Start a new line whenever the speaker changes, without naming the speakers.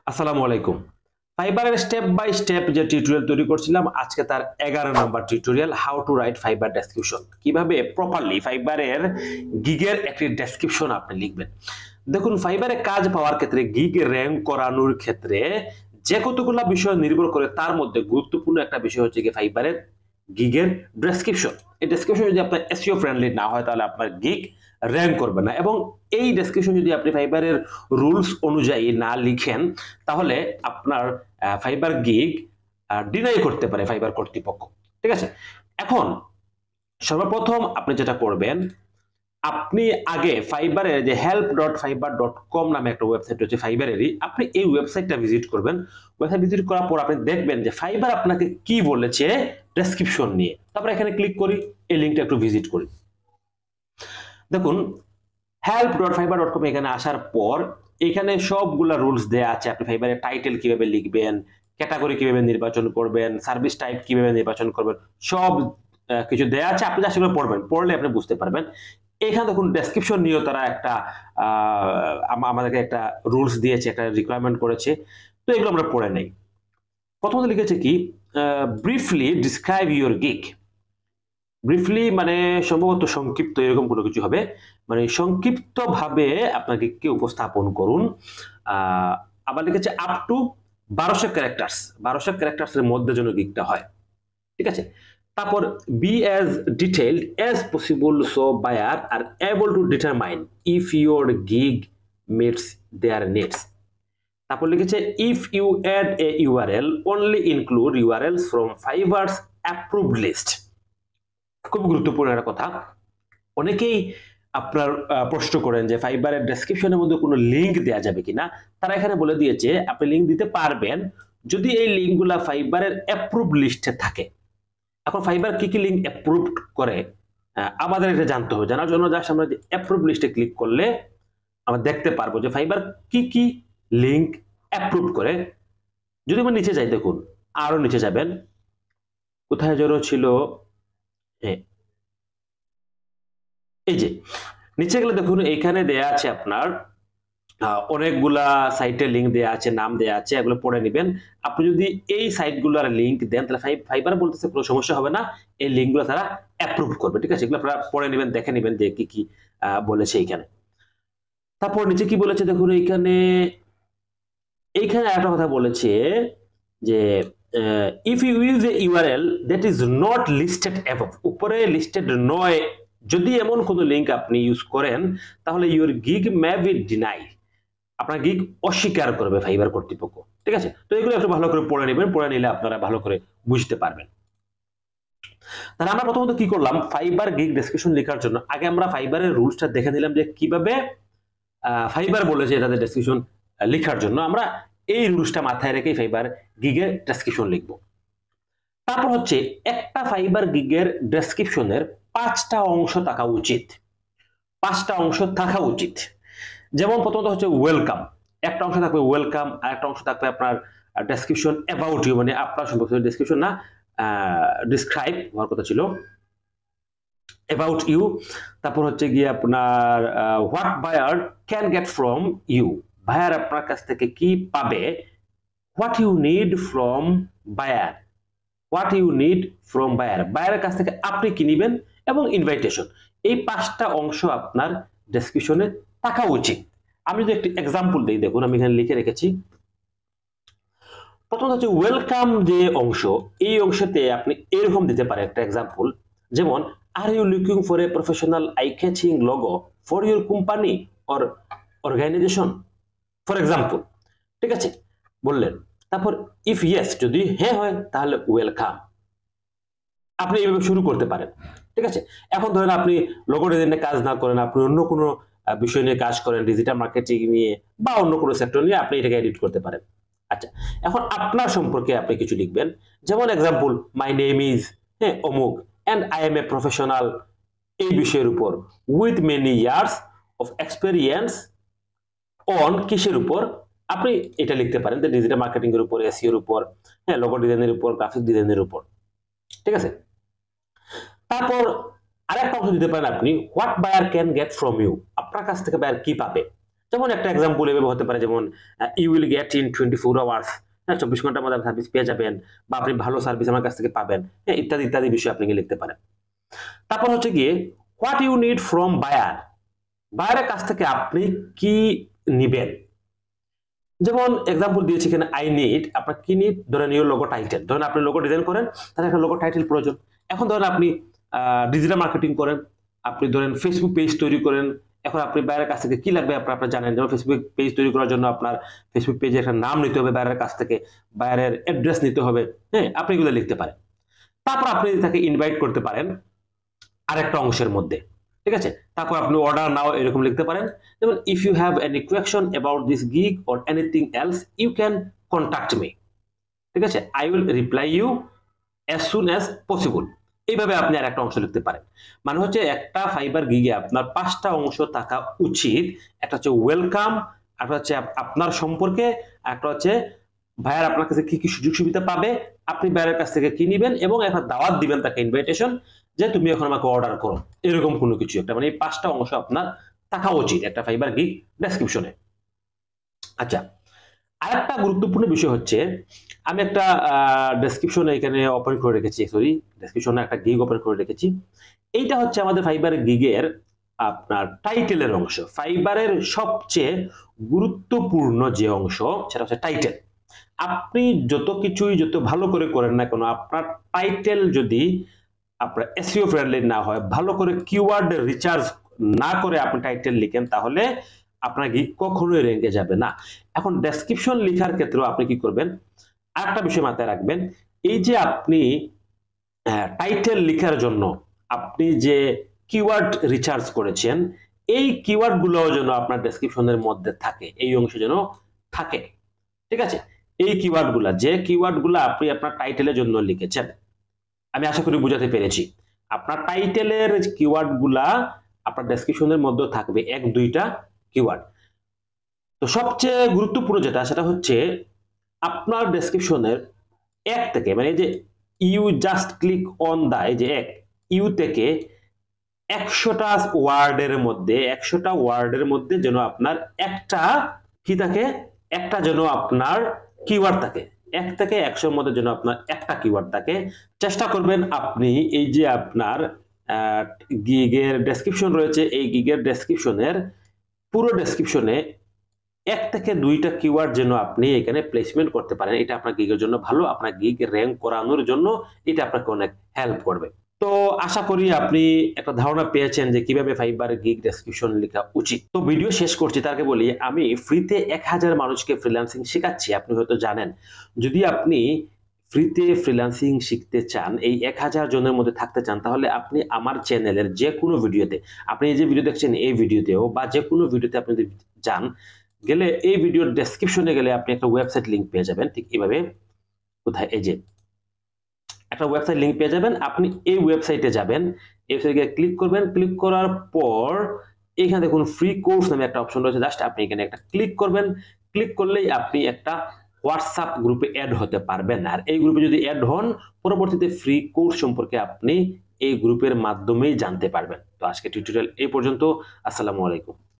আসসালামু আলাইকুম। ফাইবারের স্টেপ বাই স্টেপ যে টিউটোরিয়াল তৈরি করছিলাম, আজকে তার 11 নম্বর tutorial, how to write Fiverr description. কিভাবে প্রপারলি ফাইবারের গিগের একটি ডেসক্রিপশন আপনি লিখবেন। দেখুন, ফাইবারে কাজ পাওয়ার ক্ষেত্রে গিগ র‍্যাঙ্ক করানোর ক্ষেত্রে যে কতগুলো বিষয় নির্ভর করে, তার মধ্যে গুরুত্বপূর্ণ একটা বিষয় হচ্ছে কি ফাইবারের গিগের ডেসক্রিপশন। এই ডেসক্রিপশন যদি আপনার এসইও ফ্রেন্ডলি না হয়, তাহলে আপনার গিগ র‍্যাঙ্ক করবে না। এবং এই ডেসক্রিপশন যদি আপনি ফাইবারের রুলস অনুযায়ী না লিখেন, তাহলে আপনার ফাইবার গিগ ডিনাই করতে পারে ফাইবার কর্তৃপক্ষ। ঠিক আছে, এখন সর্বপ্রথম আপনি যেটা করবেন, আপনি আগে ফাইবারের যে help.fiverr.com নামে একটা ওয়েবসাইট হচ্ছে ফাইবারেরই, আপনি এই ওয়েবসাইটটা ভিজিট করবেন। ওয়েবসাইট ভিজিট করার পর আপনি দেখবেন যে ফাইবার আপনাকে কি বলেছে ডেসক্রিপশন নিয়ে। তারপর এখানে ক্লিক করি, এই লিংকটা একটু ভিজিট করি। দেখুন, help.fiverr.com এখানে আসার পর এখানে সবগুলা রুলস দেয়া আছে। আপনি ফাইবারের টাইটেল কিভাবে লিখবেন, ক্যাটাগরি কিভাবে নির্বাচন করবেন, সার্ভিস টাইপ কিভাবে নির্বাচন করবেন, সব কিছু দেয়া আছে। আপনি সেগুলো পড়বেন, পড়লে আপনি বুঝতে পারবেন। এখানে দেখুন, ডেসক্রিপশন নিয়েও তারা একটা আমাদেরকে একটা রুলস দিয়েছে, একটা রিকোয়ারমেন্ট করেছে। তো এগুলো আমরা পড়ে নেই। প্রথমত লিখেছে কি, briefly describe your gig. Briefly মানে সম্ভবত সংক্ষিপ্ত, এরকম কোনো কিছু হবে। মানে সংক্ষিপ্ত ভাবে আপনার গিগকে উপস্থাপন করুন। আবার লিখেছে আপ টু 1200 ক্যারেক্টার্স। 1200 ক্যারেক্টার্স এর মধ্যে যেন গিগটা হয়। ঠিক আছে, তারপর be as detailed as possible so buyer are able to determine if your gig meets their needs. তারপর লিখেছে if you add a URL only include URLs from Fiverr's approved list. খুব গুরুত্বপূর্ণ একটা কথা। অনেকেই আপনার প্রশ্ন করেন যে ফাইবারের ডেসক্রিপশনের মধ্যে কোনো লিংক দেওয়া যাবে কিনা। তারা এখানে বলে দিয়েছে আপনি লিংক দিতে পারবেন যদি এই লিংকগুলা ফাইবারের অ্যাপ্রুভড লিস্টে থাকে। এখন ফাইবার কি কি লিংক অ্যাপ্রুভড করে আমাদের এটা জানতে হবে। জানার জন্য জাস্ট আমরা যে অ্যাপ্রুভ লিস্টে ক্লিক করলে আমরা দেখতে পারবো যে ফাইবার কি কি লিংক অ্যাপ্রুভ করে। যদি আমরা নিচে যাই, দেখুন আরো নিচে যাবেন, কোথায় জড়ো ছিল, এই যে নিচে গেলে দেখুন এইখানে দেয়া আছে আপনার অনেকগুলা সাইটের লিংক দেয়া আছে, নাম দেয়া আছে, এগুলো পড়ে নেবেন। আপনি যদি এই সাইটগুলোর লিংক দেন, তাহলে ফাইবার বলতেছে কোনো সমস্যা হবে না, এই লিংকগুলো তারা অ্যাপ্রুভ করবে। ঠিক আছে, এগুলো আপনারা পড়ে নেবেন, দেখে নেবেন যে কি কি বলেছে এইখানে। তারপর নিচে কি বলেছে দেখুন, এইখানে একটা কথা বলেছে যে if you use a URL that is not listed above, উপরে লিস্টেড নয়, যদি এমন কোনো লিংক আপনি ইউজ করেন, তাহলে your gig may be deny, আপনার গিগ অস্বীকার করবে ফাইবার কর্তৃপক্ষ। ঠিক আছে, তো এগুলো একটু ভালো করে পড়ে নেবেন, পড়ে নিলে আপনারা ভালো করে বুঝতে পারবেন। তাহলে আমরা প্রথমত কি করলাম, ফাইবার গিগ ডেসক্রিপশন লেখার জন্য আগে আমরা ফাইবারের রুলসটা দেখে নিলাম যে কিভাবে ফাইবার বলেছে তাদের ডেসক্রিপশন লেখার জন্য। আমরা এই রুলসটা মাথায় রেখে ফাইবার গিগের ডেসক্রিপশন লিখব। তারপর হচ্ছে একটা ফাইবার গিগের ডেসক্রিপশনের 5টা অংশ থাকা উচিত। 5টা অংশ থাকা উচিত। যেমন প্রথমত হচ্ছে ওয়েলকাম, একটা অংশ থাকবে ওয়েলকাম, আর একটা অংশ থাকবে আপনার ডেসক্রিপশন অ্যাবাউট ইউ, মানে আপনার সম্পর্কে ডেসক্রিপশন না, ডিসক্রাইব হওয়ার কথা ছিল, অ্যাবাউট ইউ। তারপর হচ্ছে গিয়ে আপনার what buyer can get from you, buyer আপনার কাছ থেকে কি পাবে। What you need from buyer, what you need from buyer, বায়ারের কাছ থেকে আপনি কি নিবেন, এবং ইনভাইটেশন। এই 5টা অংশ আপনার ডেসক্রিপশনে থাকা উচিত। আমি যদি একটি এক্সাম্পল দিই, দেখুন আমি এখানে লিখে রেখেছি। প্রথমত হচ্ছে ওয়েলকাম যে অংশ, এই অংশতে আপনি এরকম দিতে পারেন একটা এক্সাম্পল, যেমন are you looking for a professional eye catching logo for your company or organisation, for example. ঠিক আছে, বললেন। তারপর ইফ ইয়েস, যদি হ্যাঁ হয় তাহলে ওয়েলকাম। আপনি এইভাবে শুরু করতে পারেন। ঠিক আছে, এখন ধরেন আপনি লোগো ডিজাইনে কাজ না করেন, আপনি অন্য কোনো বিষয় নিয়ে কাজ করেন, ডিজিটাল মার্কেটিং নিয়ে বা অন্য কোনো সেক্টর নিয়ে, আপনি এটাকে এডিট করতে পারেন। আচ্ছা, এখন আপনার সম্পর্কে আপনি কিছু লিখবেন, যেমন এক্সাম্পল মাই নেম ইজ অমুক and I M a professional এই বিষয়ের উপর with many years of experience on কিসের উপর, আপনি এটা লিখতে পারেন যে ডিজিটাল মার্কেটিং এর উপর, এসইও এর উপর, লোগো ডিজাইনের উপর, গ্রাফিক ডিজাইনের উপর। ঠিক আছে, তারপর আরেকটা অংশ দিতে পারেন আপনি, what buyer can get from you, আপনার কাছ থেকে বায়ার কি পাবে। যেমন একটা এক্সাম্পল এভাবে হতে পারে, যেমন you will get in 24 hours, হ্যাঁ 24 ঘন্টার মধ্যে সার্ভিস পেয়ে যাবেন, বা আপনি ভালো সার্ভিস আমার কাছ থেকে পাবেন, হ্যাঁ ইত্যাদি ইত্যাদি বিষয় আপনি লিখতে পারেন। তারপর হচ্ছে গিয়ে what you need from buyer, বায়ারের কাছ থেকে আপনি কি নিবেন। যেমন এক্সাম্পল দিয়েছি এখানে আই নিড, আপনার কি নিড, ধরেন ইউর লোগো টাইটেল, ধরেন আপনি লোগো ডিজাইন করেন, তাহলে একটা লোগো টাইটেল প্রয়োজন। এখন ধরেন আপনি ডিজিটাল মার্কেটিং করেন, আপনি ধরেন ফেসবুক পেজ তৈরি করেন, এখন আপনি বাইরের কাছ থেকে কি লাগবে আপনার জানেন, যেমন ফেসবুক পেজ তৈরি করার জন্য আপনার ফেসবুক পেজে একটা নাম নিতে হবে বাইরের কাছ থেকে, বাইরের অ্যাড্রেস নিতে হবে, হ্যাঁ আপনি এগুলো লিখতে পারেন। তারপর আপনি তাকে ইনভাইট করতে পারেন আরেকটা অংশের মধ্যে, ঠিক আছে। তারপর আপনি অর্ডার নাও এরকম লিখতে পারেন, যেমন if you have any question about this gig or anything else you can contact me, ঠিক আছে, I will reply you as soon as possible. এইভাবে আপনি আর একটা অংশ লিখতে পারেন। মানে হচ্ছে একটা ফাইবার গিগে আপনার 5টা অংশ থাকা উচিত। একটা হচ্ছে ওয়েলকাম, একটা হচ্ছে আপনার সম্পর্কে, একটা হচ্ছে ভাইয়ার আপনার কাছে কি কি সুযোগ সুবিধা পাবে, আপনি ভাইয়ার কাছ থেকে কি নিবেন, এবং একটা দাওয়াত দিবেন তাকে, ইনভাইটেশন, যে তুমি এখন আমাকে অর্ডার করো, এরকম কোনো কিছু একটা। মানে এই 5টা অংশ আপনার থাকা উচিত একটা ফাইবার গিগ ডেসক্রিপশনে। আচ্ছা, আরেকটা গুরুত্বপূর্ণ বিষয় হচ্ছে, আমি একটা ডেসক্রিপশনে এখানে ওপেন করে রেখেছি, সরি ডেসক্রিপশনে একটা গিগ ওপেন করে রেখেছি। এইটা হচ্ছে আমাদের ফাইবার গিগের আপনার টাইটেলের অংশ। ফাইবারের সবচেয়ে গুরুত্বপূর্ণ যে অংশ সেটা হচ্ছে টাইটেল। আপনি যত কিছুই যত ভালো করে করেন না কেন, আপনার টাইটেল যদি আপনার এসইও ফ্রেন্ডলি না হয়, ভালো করে কিওয়ার্ড রিচার্জ না করে আপনি টাইটেল লিখেন, তাহলে আপনার গিগ কখনোই র্যাঙ্কে যাবে না। এখন ডেসক্রিপশন লেখার ক্ষেত্রেও আপনি কি করবেন, আরেকটা বিষয় মাথায় রাখবেন, এই যে আপনি টাইটেল লেখার জন্য আপনি যে কিওয়ার্ড রিচার্জ করেছেন, এই কিওয়ার্ড গুলো যেন আপনার ডেসক্রিপশনের মধ্যে থাকে, এই অংশে যেন থাকে, ঠিক আছে। এই কিওয়ার্ড গুলা, যে কিওয়ার্ড গুলা আপনি আপনার টাইটেলের জন্য লিখেছেন, আমি আশা করি বুঝাতে পেরেছি। আপনার টাইটেলের কিওয়ার্ড গুলা আপনার ডেসক্রিপশনের মধ্যে থাকবে, 1-2টা কিওয়ার্ড। তো সবচেয়ে গুরুত্বপূর্ণ যেটা সেটা হচ্ছে আপনার ডেসক্রিপশনের 1 থেকে, মানে যে you just click on the, এই যে 1 ইউ থেকে 100টা ওয়ার্ডের মধ্যে, 100টা ওয়ার্ডের মধ্যে যেন আপনার একটা কি থাকে, একটা যেন আপনার কিওয়ার্ড থাকে। 1 থেকে 100-এর মধ্যে যেন আপনার একটা কিওয়ার্ড থাকে। চেষ্টা করবেন আপনি এই যে আপনার গিগের ডেসক্রিপশন রয়েছে, এই গিগের ডেসক্রিপশনের পুরো ডেসক্রিপশনে 1 থেকে 2টা কিওয়ার্ড যেন আপনি এখানে প্লেসমেন্ট করতে পারেন। এটা আপনার গিগের জন্য ভালো, আপনার গিগ র্যাঙ্ক করানোর জন্য এটা আপনাকে অনেক হেল্প করবে। তো আশা করি আপনি একটা ধারণা পেয়েছেন যে কিভাবে ফাইবার গিগ ডেসক্রিপশন লেখা উচিত। তো ভিডিও শেষ করছি, তার আগে বলি আমি ফ্রিতে 1000 মানুষকে ফ্রিল্যান্সিং শেখাচ্ছি, আপনি হয়তো জানেন। যদি আপনি ফ্রিতে ফ্রিল্যান্সিং শিখতে চান, এই 1000 জনের মধ্যে থাকতে চান, তাহলে আপনি আমার চ্যানেলের যে কোনো ভিডিওতে, আপনি এই যে ভিডিও দেখছেন এই ভিডিওতেও বা যে কোনো ভিডিওতে আপনি যদি যান, গেলে এই ভিডিওর ডেসক্রিপশনে গেলে আপনি একটা ওয়েবসাইট লিংক পেয়ে যাবেন। ঠিক এইভাবে কোথায়, এই যে একটা ওয়েবসাইট লিংক পেয়ে যাবেন, আপনি এই ওয়েবসাইটে যাবেন, এই ওয়েবসাইটে ক্লিক করবেন, ক্লিক করার পর এখানে দেখুন ফ্রি কোর্স নামে একটা অপশন রয়েছে, জাস্ট আপনি এখানে একটা ক্লিক করবেন। ক্লিক করলেই আপনি একটা হোয়াটসঅ্যাপ গ্রুপে অ্যাড হতে পারবেন। আর এই গ্রুপে যদি অ্যাড হন, পরবর্তীতে ফ্রি কোর্স সম্পর্কে আপনি এই গ্রুপের মাধ্যমেই জানতে পারবেন। তো আজকে টিউটোরিয়াল এই পর্যন্ত। আসসালামু আলাইকুম।